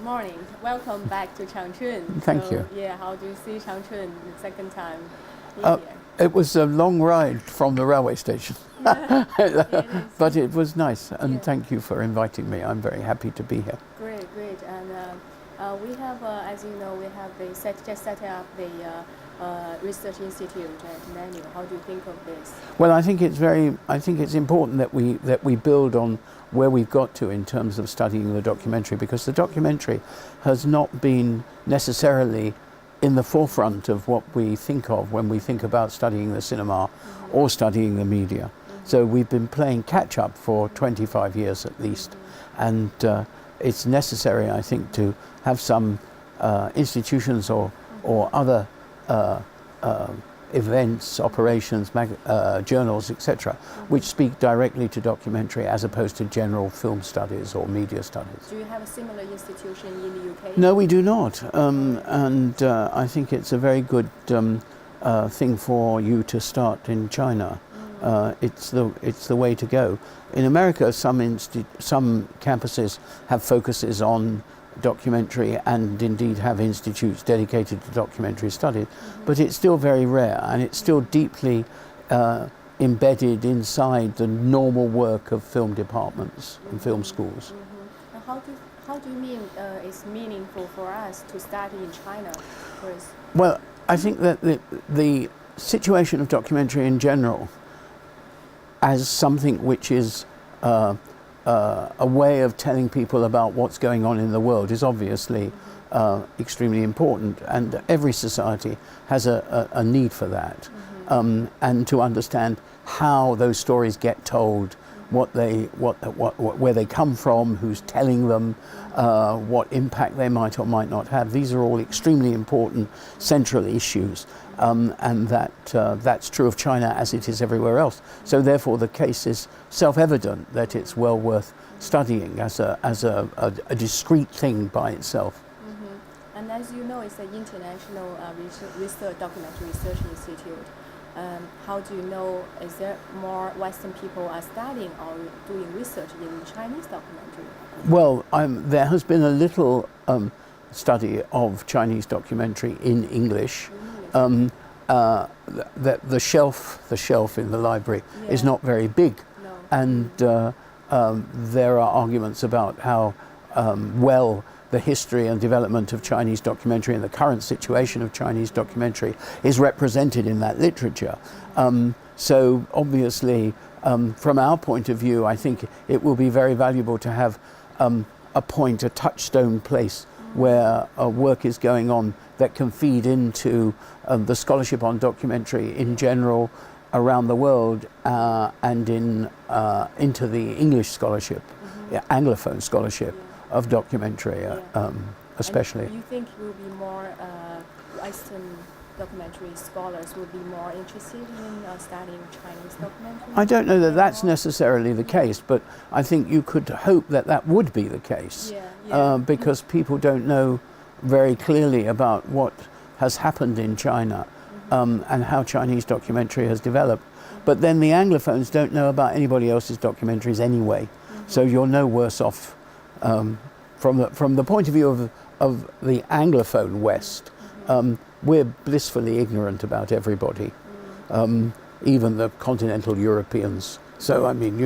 Morning. Welcome back to Changchun. Thank you. Yeah, how do you see Changchun the second time being Uh, here? it was a long ride from the railway station, Yeah, it is. but it was nice, and Yeah. thank you for inviting me. I'm very happy to be here. Great, great. And we have, as you know, we have just set up the research institute at Nanu. How do you think of this? Well, I think it's important that we build on where we've got to in terms of studying the documentary, because the documentary has not been necessarily in the forefront of what we think of when we think about studying the cinema or studying the media. So we've been playing catch up for 25 years at least, and it's necessary, I think, to have some institutions or other events, operations, journals, etc., which speak directly to documentary as opposed to general film studies or media studies. Do you have a similar institution in the UK? No, we do not, and I think it's a very good thing for you to start in China. It's the way to go. In America, some campuses have focuses on documentary and indeed have institutes dedicated to documentary studies, but it's still very rare, and it's still deeply embedded inside the normal work of film departments and film schools. And how do you mean it's meaningful for us to study in China first? Well, I think that the situation of documentary in general as something which is a way of telling people about what's going on in the world is obviously extremely important, and every society has a need for that, and to understand how those stories get told, where they come from, who's telling them, what impact they might or might not have. These are all extremely important central issues, and that's true of China as it is everywhere else. So therefore the case is self-evident that it's well worth studying as a discrete thing by itself. And as you know, it's an international documentary research institute. How do you know, is there more Western people are studying or doing research in Chinese documentary? Well, there has been a little study of Chinese documentary in English. The shelf in the library is not very big, and there are arguments about how well the history and development of Chinese documentary and the current situation of Chinese documentary is represented in that literature. So obviously, from our point of view, I think it will be very valuable to have a touchstone place where work is going on that can feed into the scholarship on documentary in general around the world, and into the English scholarship, Anglophone scholarship of documentary, especially. And you think will be more Western documentary scholars would be more interested in studying Chinese documentary? I don't know that that's necessarily the case, but I think you could hope that that would be the case, because people don't know very clearly about what has happened in China, and how Chinese documentary has developed. But then the Anglophones don't know about anybody else's documentaries anyway, so you're no worse off. From the point of view of the Anglophone West, we're blissfully ignorant about everybody, even the continental Europeans. So, I mean,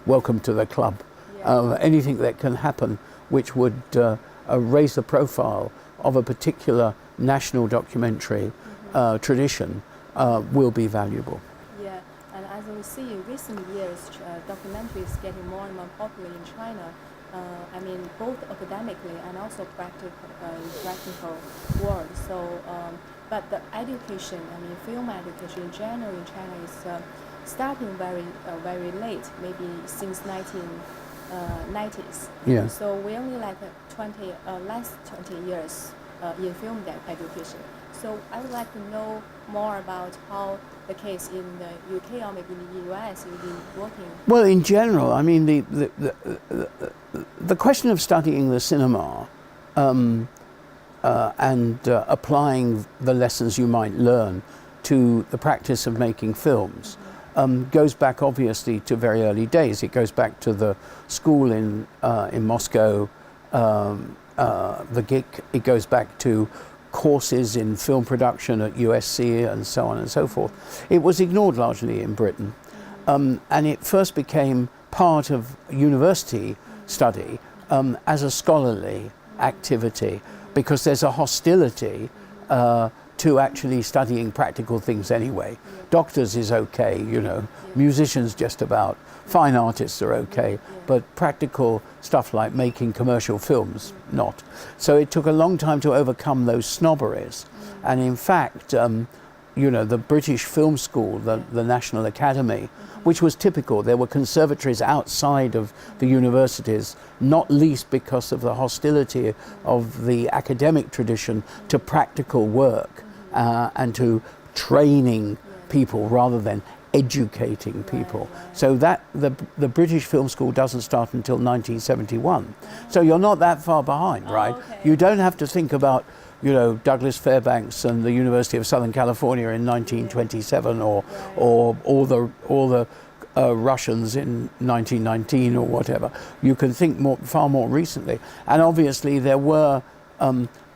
welcome to the club. Anything that can happen which would raise the profile of a particular national documentary tradition will be valuable. Yeah, and as we see in recent years, documentary is getting more and more popular in China. I mean, both academically and also practical world. So, but the education, I mean, film education in general in China is starting very late, maybe since 1990s. Yeah. So we only like last 20 years in film education. So I would like to know more about how the case in the UK or maybe in the US you've been working. Well, in general, I mean, the question of studying the cinema and applying the lessons you might learn to the practice of making films goes back obviously to very early days. It goes back to the school in Moscow the GIC, it goes back to courses in film production at USC and so on and so forth. It was ignored largely in Britain, and it first became part of university study as a scholarly activity, because there's a hostility to actually studying practical things anyway. Doctors is okay, you know, musicians just about, fine artists are okay, but practical stuff like making commercial films, not. So it took a long time to overcome those snobberies. And in fact, you know, the British Film School, the National Academy, which was typical. There were conservatories outside of the universities, not least because of the hostility of the academic tradition to practical work and to training people rather than educating people. So that the British Film School doesn't start until 1971. So you're not that far behind, right? Okay. You don't have to think about, you know, Douglas Fairbanks and the University of Southern California in 1927 or all the Russians in 1919 or whatever. You can think far more recently. And obviously there were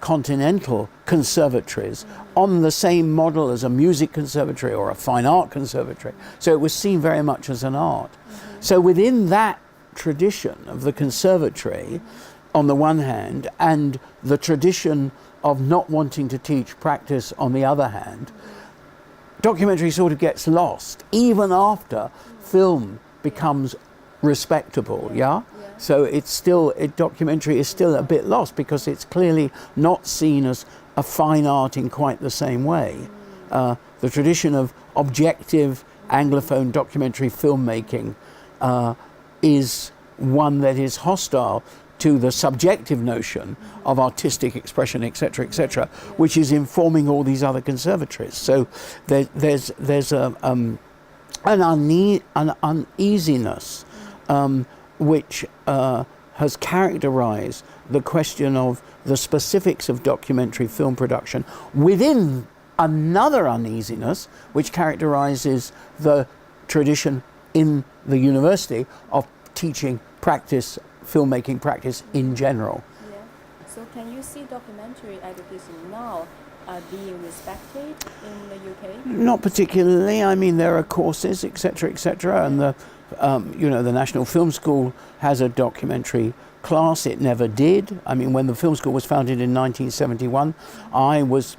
continental conservatories on the same model as a music conservatory or a fine art conservatory. So it was seen very much as an art. So within that tradition of the conservatory, on the one hand, and the tradition of not wanting to teach practice on the other hand, documentary sort of gets lost even after film becomes respectable, yeah? So it's still, documentary is still a bit lost because it's clearly not seen as a fine art in quite the same way. The tradition of objective Anglophone documentary filmmaking is one that is hostile to the subjective notion of artistic expression, etc., which is informing all these other conservatories. So there's an uneasiness which has characterized the question of the specifics of documentary film production within another uneasiness which characterizes the tradition in the university of teaching practice, filmmaking practice in general. Yeah. So can you see documentary education now being respected in the UK? Not particularly. I mean, there are courses, etc., and the the National Film School has a documentary class. It never did. I mean, when the film school was founded in 1971, I was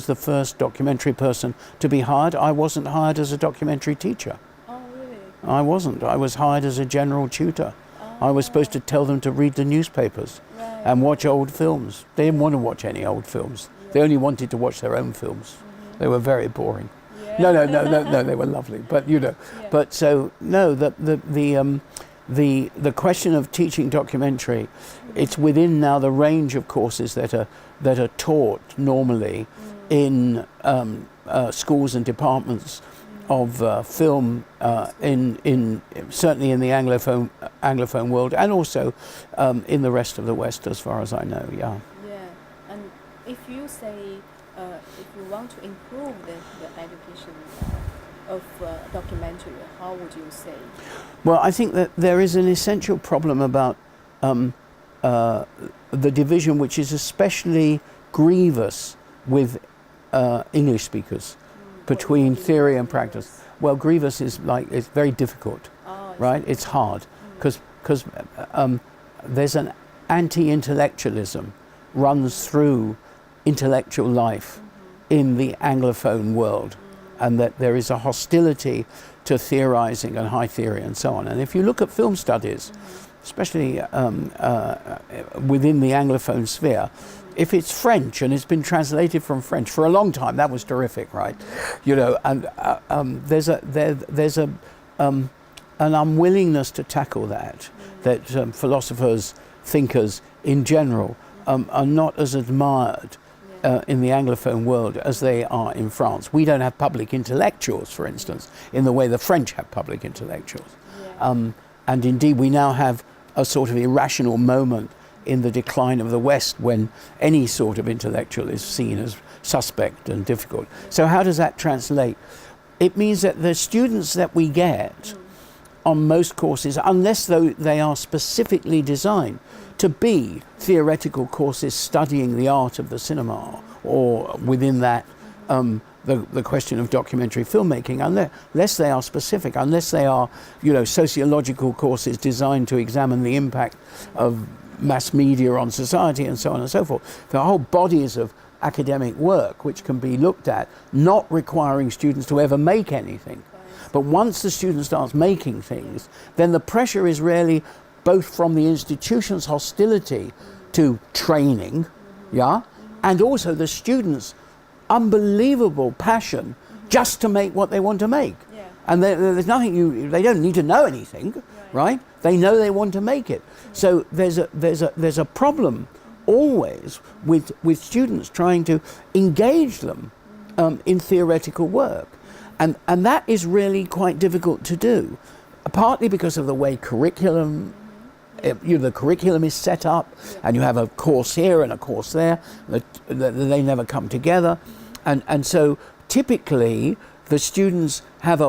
the first documentary person to be hired. I wasn't hired as a documentary teacher. Oh, really? I wasn't. I was hired as a general tutor. I was supposed to tell them to read the newspapers and watch old films. They didn't want to watch any old films. They only wanted to watch their own films. They were very boring. No, they were lovely. But you know, but so no, the question of teaching documentary, it's within now the range of courses that are taught normally in schools and departments of film in certainly in the Anglophone world, and also in the rest of the West, as far as I know. Yeah. Yeah, and if you say if you want to improve the education of documentary, how would you say? Well, I think that there is an essential problem about the division, which is especially grievous with English speakers, between theory and practice. Well, grievous is like, it's very difficult, right? It's hard because there's an anti-intellectualism runs through intellectual life in the Anglophone world, and that there is a hostility to theorizing and high theory and so on. And if you look at film studies, especially within the Anglophone sphere, if it's French and it's been translated from French for a long time, that was terrific, right? You know, and there's an unwillingness to tackle that philosophers, thinkers in general are not as admired in the Anglophone world as they are in France. We don't have public intellectuals, for instance, in the way the French have public intellectuals. And indeed, we now have a sort of irrational moment in the decline of the West when any sort of intellectual is seen as suspect and difficult. So how does that translate? It means that the students that we get on most courses, unless though they are specifically designed to be theoretical courses studying the art of the cinema, or within that the question of documentary filmmaking, unless they are specific, unless they are, you know, sociological courses designed to examine the impact of mass media on society and so on and so forth. There are whole bodies of academic work which can be looked at, not requiring students to ever make anything. But once the student starts making things, then the pressure is really both from the institution's hostility to training, yeah, and also the students' unbelievable passion just to make what they want to make. Yeah. And there's nothing they don't need to know anything, right? They know they want to make it. So there's a problem always with students trying to engage them in theoretical work. And that is really quite difficult to do, partly because of the way curriculum, the curriculum is set up, and you have a course here and a course there, they never come together. And so typically the students have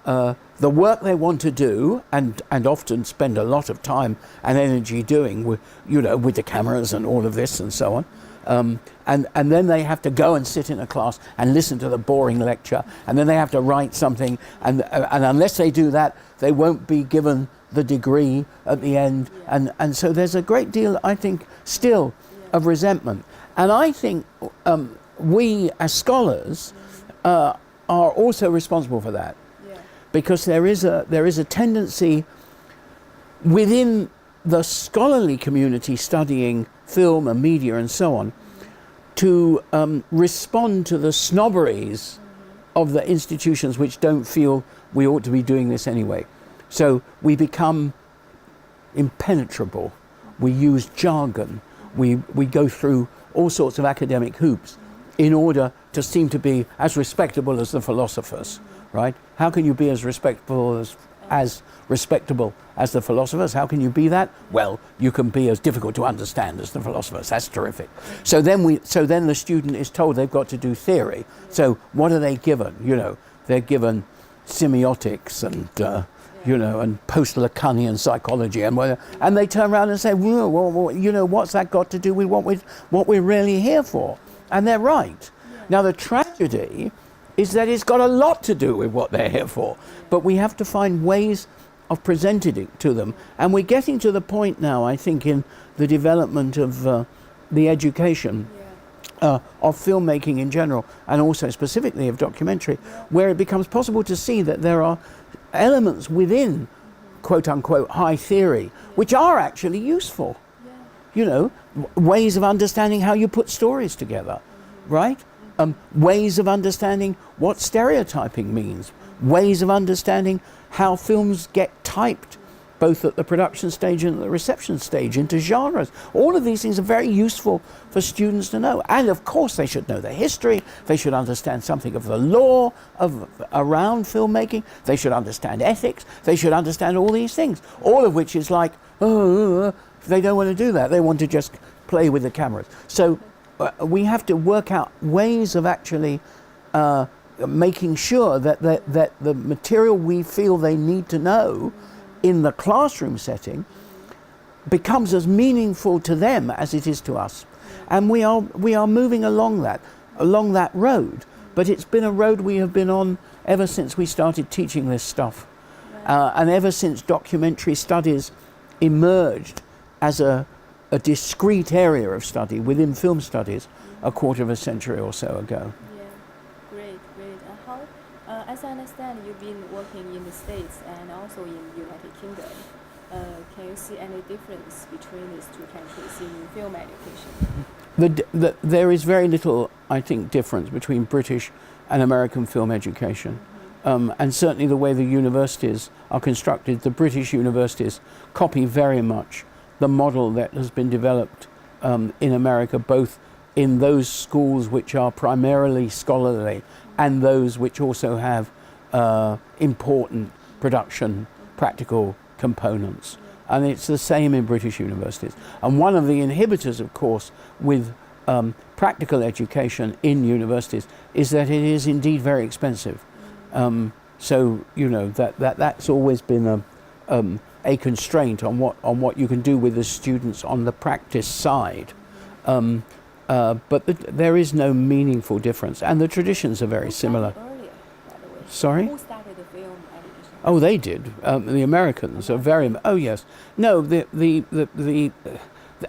the work they want to do, and often spend a lot of time and energy doing with the cameras and all of this and so on. And then they have to go and sit in a class and listen to the boring lecture, and then they have to write something, and unless they do that, they won't be given the degree at the end. And so there's a great deal, I think, still of resentment. And I think we as scholars are also responsible for that, because there is a tendency within the scholarly community studying film and media and so on to respond to the snobberies of the institutions which don't feel we ought to be doing this anyway. So we become impenetrable, we use jargon, we go through all sorts of academic hoops in order to seem to be as respectable as the philosophers, right? How can you be as respectable as the philosophers? How can you be that? Well, you can be as difficult to understand as the philosophers. That's terrific. So then the student is told they've got to do theory. So what are they given? You know, they're given semiotics and and post-Lacanian psychology, and they turn around and say, well, you know, what's that got to do with what we're really here for? And they're right. Now the tragedy is that it's got a lot to do with what they're here for, but we have to find ways of presenting it to them. And we're getting to the point now, I think, in the development of the education of filmmaking in general, and also specifically of documentary, where it becomes possible to see that there are elements within quote-unquote high theory which are actually useful. You know, ways of understanding how you put stories together, right? Ways of understanding what stereotyping means, ways of understanding how films get typed, both at the production stage and at the reception stage, into genres. All of these things are very useful for students to know. And of course they should know the history, they should understand something of the law around filmmaking, they should understand ethics, they should understand all these things, all of which is like, they don't want to do that, they want to just play with the cameras. So we have to work out ways of actually making sure that the material we feel they need to know in the classroom setting becomes as meaningful to them as it is to us. And we are moving along that road. But it's been a road we have been on ever since we started teaching this stuff. And ever since documentary studies emerged as a discrete area of study within film studies a quarter of a century or so ago. Yeah, great. As I understand, you've been working in the States and also in the United Kingdom. Can you see any difference between these two countries in film education? There is very little, I think, difference between British and American film education. And certainly the way the universities are constructed, the British universities copy very much the model that has been developed in America, both in those schools which are primarily scholarly and those which also have important production practical components. And it's the same in British universities. And one of the inhibitors, of course, with practical education in universities is that it is indeed very expensive. So, you know, that's always been a constraint on what you can do with the students on the practice side. But there is no meaningful difference, and the traditions are very similar. Earlier, by the way. Sorry? Who started the film animation? Oh, they did. The Americans are very. Oh, yes. No, the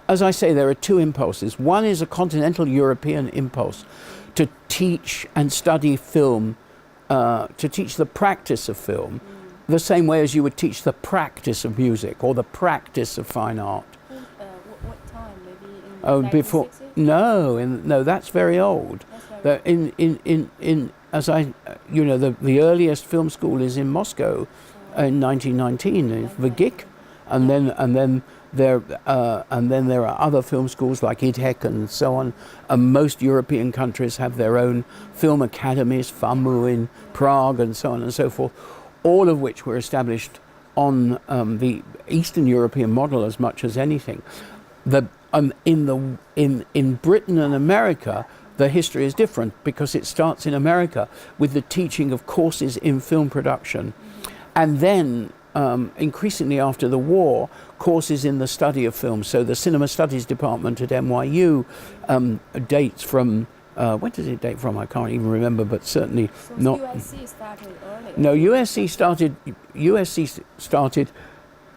as I say, there are two impulses. One is a continental European impulse to teach and study film, to teach the practice of film, the same way as you would teach the practice of music or the practice of fine art. What time? Maybe in Oh, 1960s? before? No, that's very old. That's very As I, the earliest film school is in Moscow, in 1919, in Vgik, and then there are other film schools like IDHEC and so on. And most European countries have their own film academies, FAMU in Prague and so on and so forth, all of which were established on the Eastern European model as much as anything. In Britain and America, the history is different because it starts in America with the teaching of courses in film production, and then increasingly after the war, courses in the study of film. So the Cinema Studies Department at NYU dates from, when does it date from? I can't even remember, but certainly so not. USC started earlier. No, USC started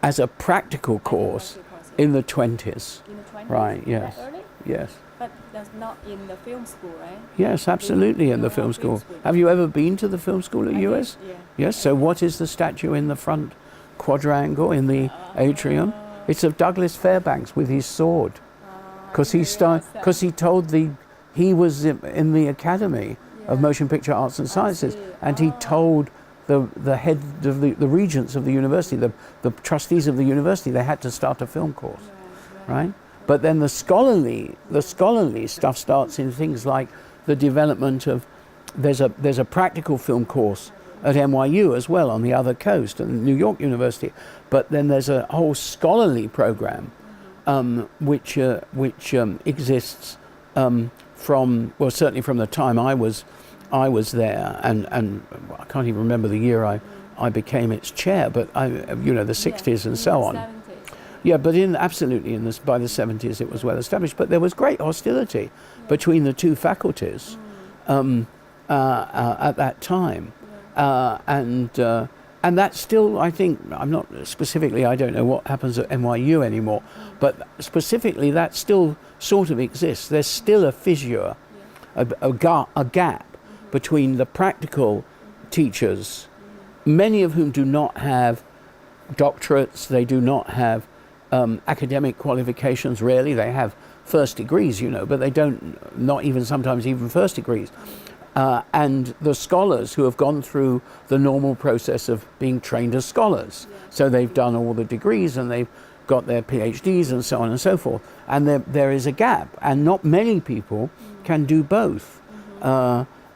as a practical course in the 20s. In the 20s? Right, yes. That early? Yes. But that's not in the film school, right? Yes, absolutely in the film school. Have you ever been to the film school at US? Yeah. Yes, so what is the statue in the front quadrangle in the atrium? It's of Douglas Fairbanks with his sword. Because he told he was in the Academy of Motion Picture Arts and Sciences, and he told the head of the regents of the university, the trustees of the university, they had to start a film course, right? But then the scholarly stuff starts in things like the development of, there's a practical film course at NYU as well on the other coast, and New York University. But then there's a whole scholarly program which exists certainly from the time I was there, and I can't even remember the year I became its chair, but the 60s and so on. 70s. Yeah, but by the 70s it was well established. But there was great hostility between the two faculties at that time, and that's still, I think, I don't know what happens at NYU anymore, but specifically that still sort of exists. There's still a fissure, a gap between the practical teachers, many of whom do not have doctorates, they do not have academic qualifications, rarely. They have first degrees, but they not even sometimes even first degrees. And the scholars who have gone through the normal process of being trained as scholars. So they've done all the degrees and they've got their PhDs and so on and so forth. And there is a gap, and not many people can do both.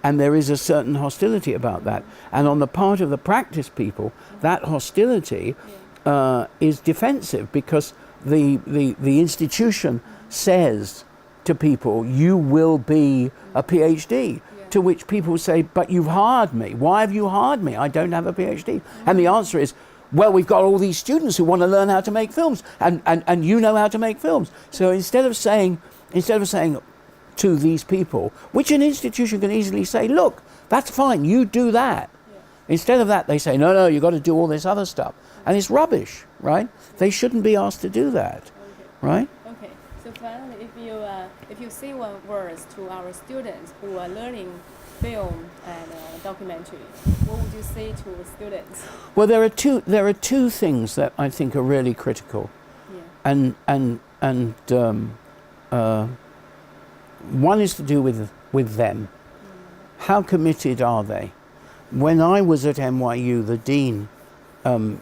And there is a certain hostility about that. And on the part of the practice people, that hostility is defensive, because the institution says to people, you will be a PhD, to which people say, but you've hired me. Why have you hired me? I don't have a PhD. And the answer is, well, we've got all these students who want to learn how to make films, and you know how to make films. So instead of saying to these people, which an institution can easily say, look, that's fine, you do that. Instead of that, they say, no, you've got to do all this other stuff. And it's rubbish, right? They shouldn't be asked to do that, right? Okay. So finally, if you say one words to our students who are learning film and documentary, what would you say to students? Well, there are two things that I think are really critical, and one is to do with them. How committed are they? When I was at NYU, the dean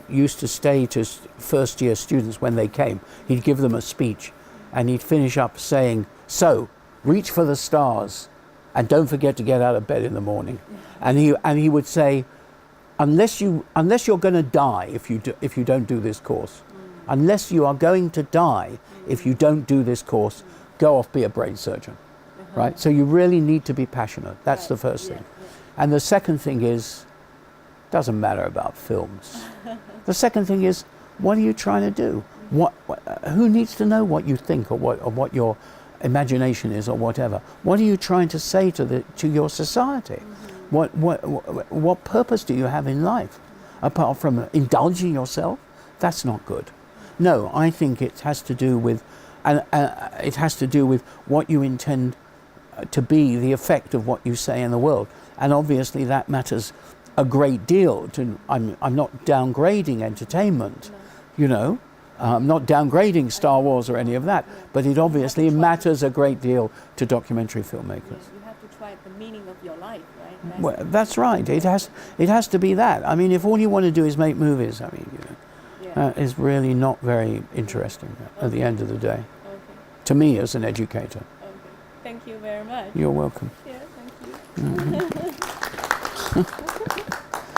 used to stay to first year students when they came. He'd give them a speech and he'd finish up saying, so reach for the stars and don't forget to get out of bed in the morning. And he would say, unless you're going to die if you don't do this course, unless you are going to die if you don't do this course, go off, be a brain surgeon. Right? So you really need to be passionate. That's the first thing. And the second thing is, doesn't matter about films. The second thing is, What are you trying to do? Who needs to know what you think or what your imagination is or whatever? What are you trying to say to your society? What purpose do you have in life apart from indulging yourself? That's not good. No, I think it has to do with, it has to do with what you intend to be, the effect of what you say in the world, and obviously that matters a great deal. I'm not downgrading entertainment, you know. I'm not downgrading Star Wars or any of that, but it obviously matters a great deal to documentary filmmakers. You have to try the meaning of your life, right? Well, that's right. It has to be that. I mean, if all you want to do is make movies, I mean, you know, it's really not very interesting at the end of the day. Okay. To me, as an educator. Okay. Thank you very much. You're welcome. Yeah, thank you.